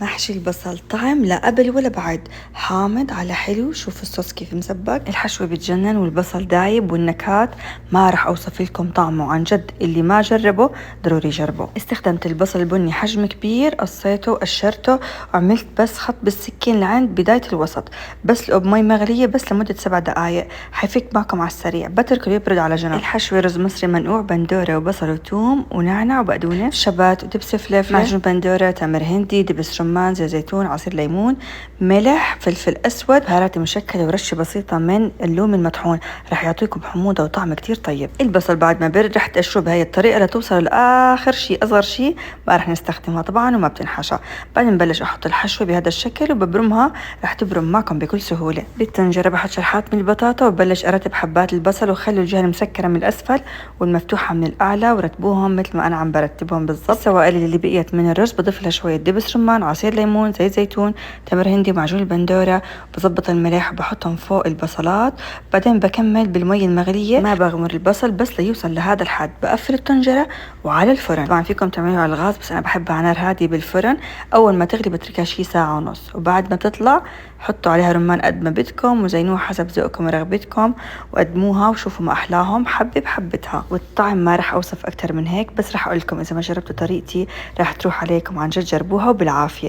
محشي البصل طعم لا قبل ولا بعد، حامض على حلو. شوف الصوص كيف مسبك، الحشوة بتجنن والبصل دايب والنكهات ما راح اوصف لكم طعمه عن جد. اللي ما جربه ضروري يجربه. استخدمت البصل البني حجم كبير، قصيته قشرته وعملت بس خط بالسكين لعند بداية الوسط، بسلقه بمي مغلية بس لمدة 7 دقائق، حيفك معكم على السريع. بتركه يبرد على جنب. الحشوة رز مصري منقوع، بندورة وبصل وثوم ونعنع وبقدونس، شبات ودبس فلفل، معجون بندورة، تمر هندي، دبس رمان، زيت زيتون، عصير ليمون، ملح، فلفل اسود، بهارات مشكله ورشه بسيطه من اللوم المطحون، راح يعطيكم حموضه وطعم كتير طيب. البصل بعد ما برد رح تقشروه بهي الطريقه لتوصل لاخر شيء، اصغر شيء ما راح نستخدمها طبعا وما بتنحشى. بعدين ببلش احط الحشوه بهذا الشكل وببرمها، راح تبرم معكم بكل سهوله. بالطنجره بحط شرحات من البطاطا وببلش ارتب حبات البصل، وخلوا الجهه المسكره من الاسفل والمفتوحه من الاعلى، ورتبوهم مثل ما انا عم برتبهم بالضبط. السوائل اللي بقيت من الرز بضيف لها شويه دبس رمان، عصير ليمون، زيت زيتون، تمر هندي، معجون البندورة، بظبط الملح وبحطهم فوق البصلات. بعدين بكمل بالمي المغلية، ما بغمر البصل بس ليوصل لهذا الحد. بقفل الطنجرة وعلى الفرن. طبعا فيكم تعملوها على الغاز بس انا بحبها على نار هادية بالفرن. اول ما تغلي بتركها شي ساعة ونص، وبعد ما تطلع حطوا عليها رمان قد ما بدكم وزينوها حسب ذوقكم ورغبتكم، وقدموها وشوفوا ما احلاهم حبة بحبتها. والطعم ما رح اوصف اكتر من هيك، بس رح اقول لكم اذا ما جربتوا طريقتي رح تروح عليكم عن جد. جربوها وبالعافية.